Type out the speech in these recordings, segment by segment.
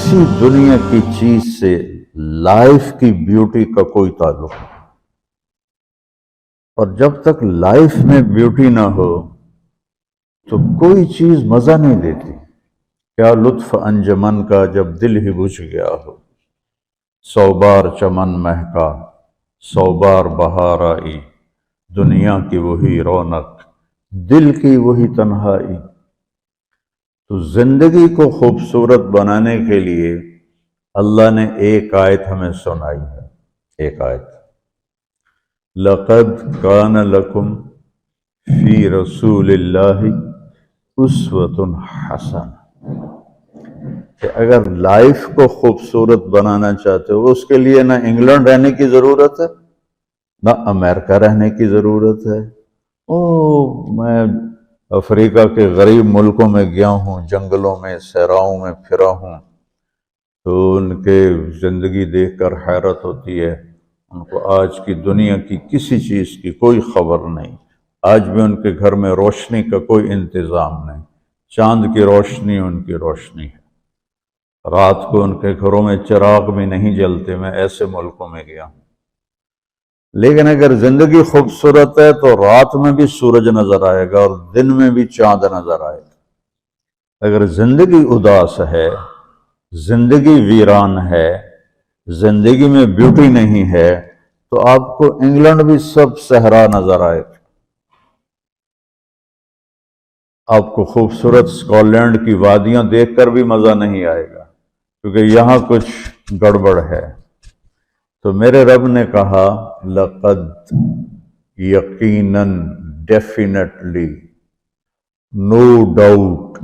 کسی دنیا کی چیز سے لائف کی بیوٹی کا کوئی تعلق نہیں، اور جب تک لائف میں بیوٹی نہ ہو تو کوئی چیز مزہ نہیں دیتی۔ کیا لطف انجمن کا جب دل ہی بجھ گیا ہو، 100 بار چمن مہکا 100 بار بہار آئی، دنیا کی وہی رونق دل کی وہی تنہائی۔ تو زندگی کو خوبصورت بنانے کے لیے اللہ نے ایک آیت ہمیں سنائی ہے، ایک آیت، لَقَدْ كَانَ لَكُمْ فِي رَسُولِ اللَّهِ أُسْوَةٌ حَسَنَةٌ، کہ اگر لائف کو خوبصورت بنانا چاہتے ہو اس کے لیے نہ انگلینڈ رہنے کی ضرورت ہے نہ امریکہ رہنے کی ضرورت ہے۔ میں افریقہ کے غریب ملکوں میں گیا ہوں، جنگلوں میں صحراؤں میں پھرا ہوں، تو ان کے زندگی دیکھ کر حیرت ہوتی ہے۔ ان کو آج کی دنیا کی کسی چیز کی کوئی خبر نہیں، آج بھی ان کے گھر میں روشنی کا کوئی انتظام نہیں، چاند کی روشنی ان کی روشنی ہے، رات کو ان کے گھروں میں چراغ بھی نہیں جلتے۔ میں ایسے ملکوں میں گیا ہوں۔ لیکن اگر زندگی خوبصورت ہے تو رات میں بھی سورج نظر آئے گا اور دن میں بھی چاند نظر آئے گا۔ اگر زندگی اداس ہے، زندگی ویران ہے، زندگی میں بیوٹی نہیں ہے، تو آپ کو انگلینڈ بھی سب صحرا نظر آئے گا، آپ کو خوبصورت سکاٹ کی وادیاں دیکھ کر بھی مزہ نہیں آئے گا، کیونکہ یہاں کچھ گڑبڑ ہے۔ تو میرے رب نے کہا لقد، یقیناً، ڈیفینیٹلی، نو ڈاؤٹ،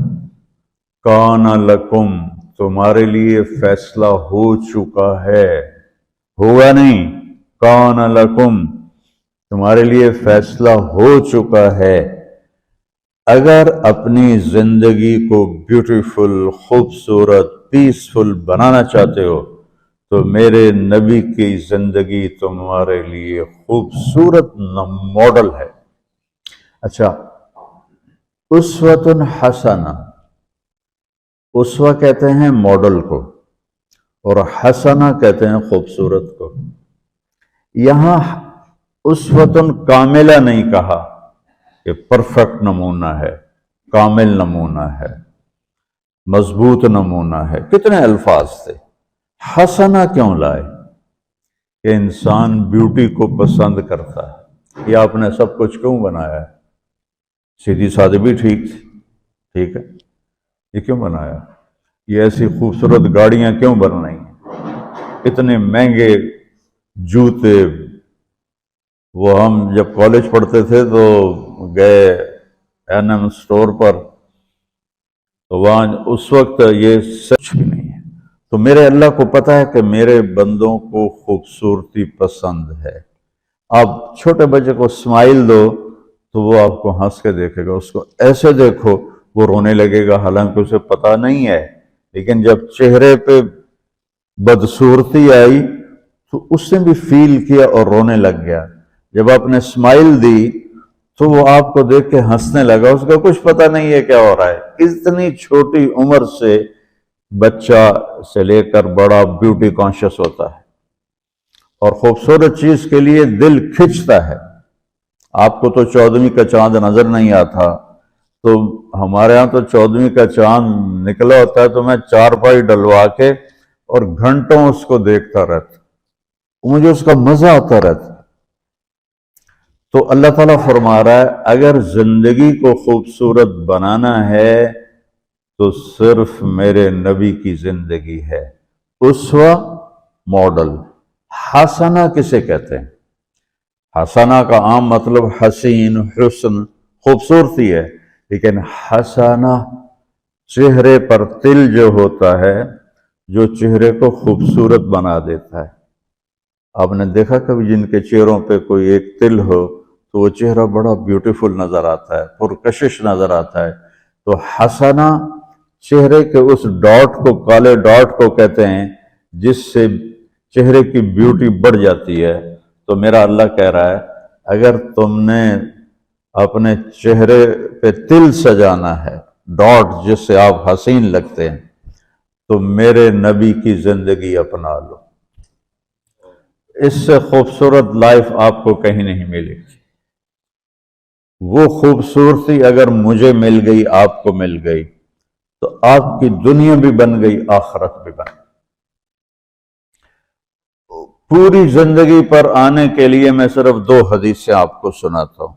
کان لکم، تمہارے لیے فیصلہ ہو چکا ہے، ہوگا نہیں، کان لکم، تمہارے لیے فیصلہ ہو چکا ہے۔ اگر اپنی زندگی کو بیوٹیفل، خوبصورت، پیسفل بنانا چاہتے ہو تو میرے نبی کی زندگی تمہارے لیے خوبصورت ماڈل ہے۔ اچھا، اسوۃ حسنہ، اسوہ کہتے ہیں ماڈل کو اور حسنہ کہتے ہیں خوبصورت کو۔ یہاں اسوۃ کاملہ نہیں کہا کہ پرفیکٹ نمونہ ہے، کامل نمونہ ہے، مضبوط نمونہ ہے، کتنے الفاظ تھے۔ حسنہ کیوں لائے؟ کہ انسان بیوٹی کو پسند کرتا ہے۔ یہ آپ نے سب کچھ کیوں بنایا ہے؟ سیدھی سادی بھی ٹھیک ہے، یہ کیوں بنایا؟ یہ ایسی خوبصورت گاڑیاں کیوں بن رہی ہیں؟ اتنے مہنگے جوتے، وہ ہم جب کالج پڑھتے تھے تو گئے این اسٹور پر، تو وہاں اس وقت یہ سچ بھی نہیں ہے۔ تو میرے اللہ کو پتہ ہے کہ میرے بندوں کو خوبصورتی پسند ہے۔ آپ چھوٹے بچے کو اسمائل دو تو وہ آپ کو ہنس کے دیکھے گا، اس کو ایسے دیکھو وہ رونے لگے گا، حالانکہ اسے پتہ نہیں ہے، لیکن جب چہرے پہ بدصورتی آئی تو اس نے بھی فیل کیا اور رونے لگ گیا۔ جب آپ نے اسمائل دی تو وہ آپ کو دیکھ کے ہنسنے لگا، اس کو کچھ پتہ نہیں ہے کیا ہو رہا ہے۔ اتنی چھوٹی عمر سے بچہ سے لے کر بڑا بیوٹی کانشیس ہوتا ہے اور خوبصورت چیز کے لیے دل کھنچتا ہے۔ آپ کو تو 14ویں کا چاند نظر نہیں آتا، تو ہمارے ہاں تو 14ویں کا چاند نکلا ہوتا ہے تو میں چارپائی ڈلوا کے اور گھنٹوں اس کو دیکھتا رہتا، مجھے اس کا مزہ آتا رہتا۔ تو اللہ تعالیٰ فرما رہا ہے اگر زندگی کو خوبصورت بنانا ہے تو صرف میرے نبی کی زندگی ہے، اسوہ، ماڈل۔ حسنہ کسے کہتے ہیں؟ حسنہ کا عام مطلب حسین، حسن، خوبصورتی ہے، لیکن حسنہ چہرے پر تل جو ہوتا ہے، جو چہرے کو خوبصورت بنا دیتا ہے۔ آپ نے دیکھا کبھی جن کے چہروں پہ کوئی ایک تل ہو تو وہ چہرہ بڑا بیوٹیفل نظر آتا ہے، پرکشش نظر آتا ہے۔ تو حسنہ چہرے کے اس ڈاٹ کو، کالے ڈاٹ کو کہتے ہیں جس سے چہرے کی بیوٹی بڑھ جاتی ہے۔ تو میرا اللہ کہہ رہا ہے اگر تم نے اپنے چہرے پہ تل سجانا ہے، ڈاٹ جس سے آپ حسین لگتے ہیں، تو میرے نبی کی زندگی اپنا لو۔ اس سے خوبصورت لائف آپ کو کہیں نہیں ملے گی۔ وہ خوبصورتی اگر مجھے مل گئی، آپ کو مل گئی، تو آپ کی دنیا بھی بن گئی، آخرت بھی بن گئی۔ پوری زندگی پر آنے کے لیے میں صرف 2 حدیثیں آپ کو سناتا ہوں،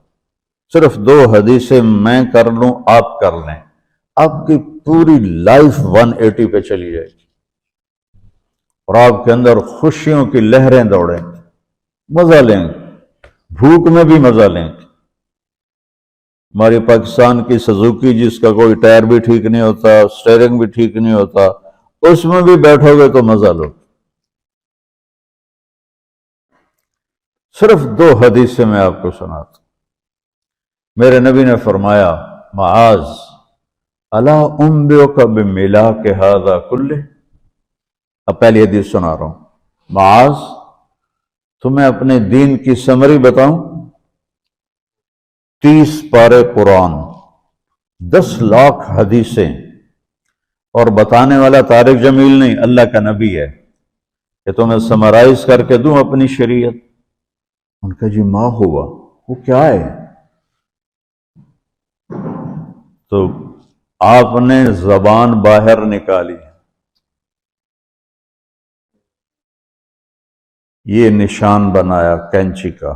صرف 2 حدیثیں میں کر لوں، آپ کر لیں، آپ کی پوری لائف 180 پہ چلی جائے گی، اور آپ کے اندر خوشیوں کی لہریں دوڑیں گی، مزہ لیں گے، بھوک میں بھی مزہ لیں گے۔ ہماری پاکستان کی سزوکی جس کا کوئی ٹائر بھی ٹھیک نہیں ہوتا، سٹیئرنگ بھی ٹھیک نہیں ہوتا، اس میں بھی بیٹھو گے تو مزہ لو۔ صرف 2 حدیثیں میں آپ کو سناتا ہوں۔ میرے نبی نے فرمایا، معاذ الا انبئک بملاک ھذا کلہ۔ اب پہلی حدیث سنا رہا ہوں۔ معاذ، تمہیں اپنے دین کی سمری بتاؤں؟ 30 پارے قرآن، 10 لاکھ حدیثیں، اور بتانے والا طارق جمیل نہیں، اللہ کا نبی ہے، کہ تمہیں سمرائز کر کے دوں اپنی شریعت۔ ان کا جی ما ہوا، وہ کیا ہے؟ تو آپ نے زبان باہر نکالی، یہ نشان بنایا کینچی کا،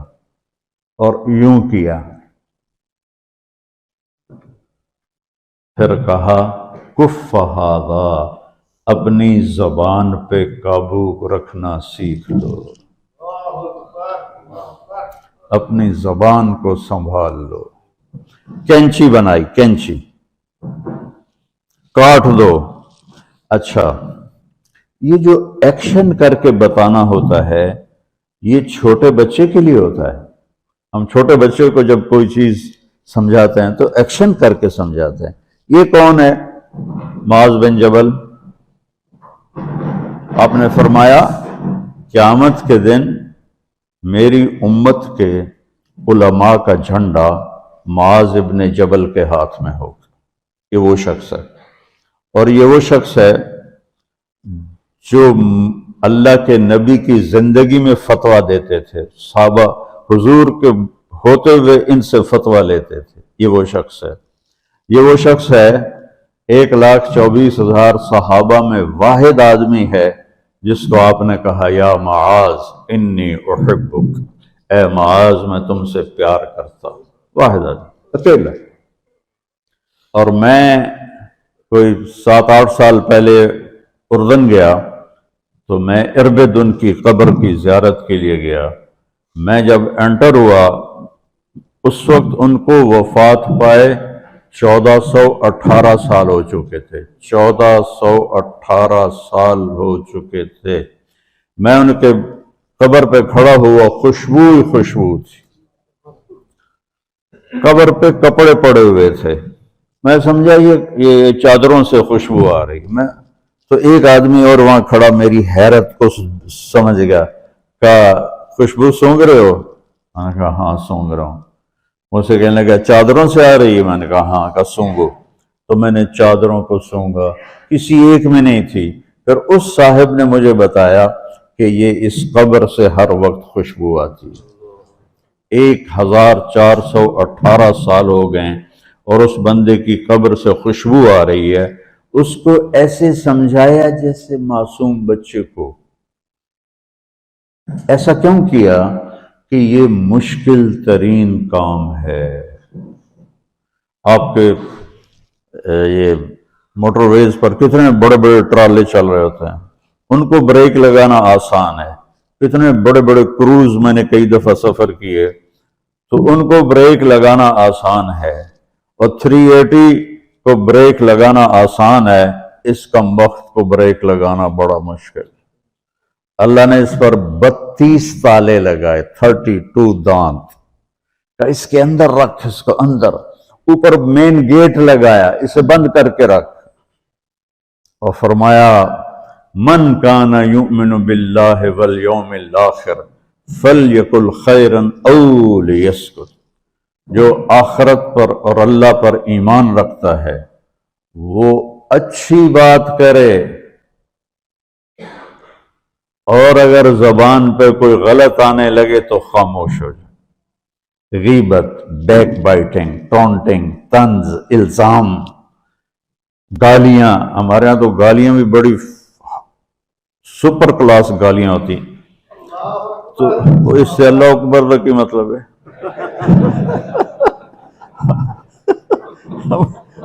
اور یوں کیا، پھر کہا کف ھذا، اپنی زبان پہ قابو رکھنا سیکھ لو، اپنی زبان کو سنبھال لو۔ کینچی بنائی، کینچی، کاٹ دو۔ اچھا، یہ جو ایکشن کر کے بتانا ہوتا ہے، یہ چھوٹے بچے کے لیے ہوتا ہے۔ ہم چھوٹے بچے کو جب کوئی چیز سمجھاتے ہیں تو ایکشن کر کے سمجھاتے ہیں۔ یہ کون ہے؟ معاذ بن جبل۔ آپ نے فرمایا قیامت کے دن میری امت کے علماء کا جھنڈا معاذ ابن جبل کے ہاتھ میں ہوگا۔ یہ وہ شخص ہے، اور یہ وہ شخص ہے جو اللہ کے نبی کی زندگی میں فتویٰ دیتے تھے، صحابہ حضور کے ہوتے ہوئے ان سے فتویٰ لیتے تھے۔ یہ وہ شخص ہے، یہ وہ شخص ہے 1,24,000 صحابہ میں واحد آدمی ہے جس کو آپ نے کہا یا معاذ انی احبک، اے معاذ میں تم سے پیار کرتا ہوں۔ واحد آدمی، اکیلا۔ اور میں کوئی 7-8 سال پہلے اردن گیا تو میں اربدن کی قبر کی زیارت کے لیے گیا۔ میں جب انٹر ہوا اس وقت ان کو وفات پائے 1418 سال ہو چکے تھے، 1418 سال ہو چکے تھے۔ میں ان کے قبر پہ کھڑا ہوا، خوشبو ہی خوشبو تھی، قبر پہ کپڑے پڑے ہوئے تھے۔ میں سمجھا یہ چادروں سے خوشبو آ رہی۔ میں تو ایک آدمی اور وہاں کھڑا میری حیرت کو سمجھ گیا، کہا خوشبو سونگ رہے ہو؟ میں نے کہا ہاں سونگ رہا ہوں۔ مجھ سے کہنے لگا چادروں سے آ رہی ہے؟ میں نے کہا ہاں۔ کہا سونگو۔ تو میں نے چادروں کو سونگا، کسی ایک میں نہیں تھی۔ پھر اس صاحب نے مجھے بتایا کہ یہ اس قبر سے ہر وقت خوشبو آتی ہے۔ 1418 سال ہو گئے اور اس بندے کی قبر سے خوشبو آ رہی ہے۔ اس کو ایسے سمجھایا جیسے معصوم بچے کو۔ ایسا کیوں کیا؟ کہ یہ مشکل ترین کام ہے۔ آپ کے یہ موٹر ویز پر کتنے بڑے بڑے ٹرالے چل رہے ہوتے ہیں، ان کو بریک لگانا آسان ہے۔ کتنے بڑے بڑے کروز میں نے کئی دفعہ سفر کیے تو ان کو بریک لگانا آسان ہے، اور 380 کو بریک لگانا آسان ہے، اس کم وقت کو بریک لگانا بڑا مشکل۔ اللہ نے اس پر 32 تالے لگائے، 32 دانت، کہ اس کے اندر رکھ، اس کو اندر، اوپر مین گیٹ لگایا، اسے بند کر کے رکھ، اور فرمایا من کان یؤمن باللہ والیوم الآخر فلیقل خیرا او لیسکت، جو آخرت پر اور اللہ پر ایمان رکھتا ہے وہ اچھی بات کرے اور اگر زبان پہ کوئی غلط آنے لگے تو خاموش ہو جائے۔ غیبت، بیک بائٹنگ، ٹونٹنگ، طنز، الزام، گالیاں، ہمارے ہاں تو گالیاں بھی بڑی سپر کلاس گالیاں ہوتی ہیں، تو اس سے اللہ اکبر کی مطلب ہے۔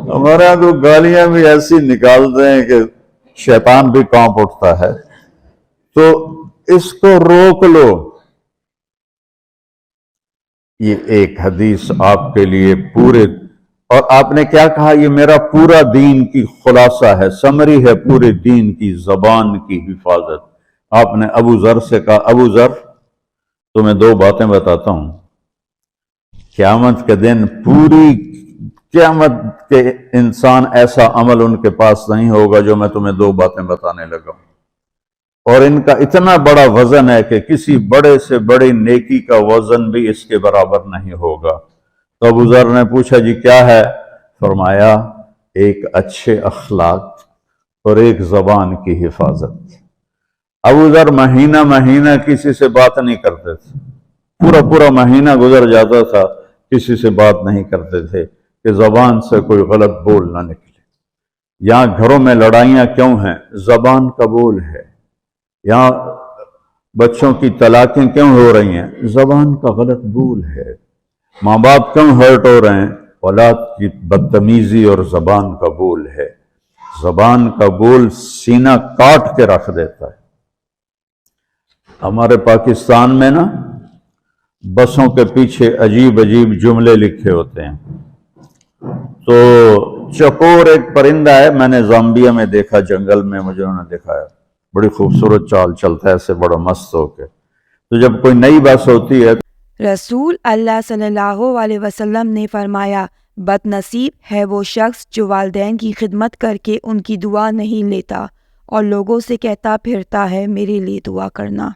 ہمارے یہاں تو گالیاں بھی ایسی نکالتے ہیں کہ شیطان بھی کانپ اٹھتا ہے۔ تو اس کو روک لو۔ یہ ایک حدیث آپ کے لیے پورے، اور آپ نے کیا کہا؟ یہ میرا پورا دین کی خلاصہ ہے، سمری ہے پورے دین کی، زبان کی حفاظت۔ آپ نے ابو ذر سے کہا، ابو ذر تمہیں دو باتیں بتاتا ہوں، قیامت کے دن پوری قیامت کے انسان ایسا عمل ان کے پاس نہیں ہوگا جو میں تمہیں دو باتیں بتانے لگا ہوں، اور ان کا اتنا بڑا وزن ہے کہ کسی بڑے سے بڑی نیکی کا وزن بھی اس کے برابر نہیں ہوگا۔ تو ابو ذر نے پوچھا جی کیا ہے؟ فرمایا ایک اچھے اخلاق اور ایک زبان کی حفاظت۔ ابو ذر مہینہ مہینہ کسی سے بات نہیں کرتے تھے، پورا مہینہ گزر جاتا تھا کسی سے بات نہیں کرتے تھے کہ زبان سے کوئی غلط بول نہ نکلے۔ یہاں گھروں میں لڑائیاں کیوں ہیں؟ زبان کا بول ہے۔ یہاں بچوں کی طلاقیں کیوں ہو رہی ہیں؟ زبان کا غلط بول ہے۔ ماں باپ کیوں ہرٹ ہو رہے ہیں؟ اولاد کی بدتمیزی اور زبان کا بول ہے۔ زبان کا بول سینہ کاٹ کے رکھ دیتا ہے۔ ہمارے پاکستان میں نا بسوں کے پیچھے عجیب جملے لکھے ہوتے ہیں۔ تو چکور ایک پرندہ ہے، میں نے زامبیا میں دیکھا، جنگل میں مجھے انہوں نے دکھایا، بڑی خوبصورت چال چلتا ہے ایسے بڑا مست ہو کے۔ تو جب کوئی نئی بس ہوتی ہے، رسول اللہ صلی اللہ علیہ وسلم نے فرمایا، بد نصیب ہے وہ شخص جو والدین کی خدمت کر کے ان کی دعا نہیں لیتا اور لوگوں سے کہتا پھرتا ہے میرے لیے دعا کرنا۔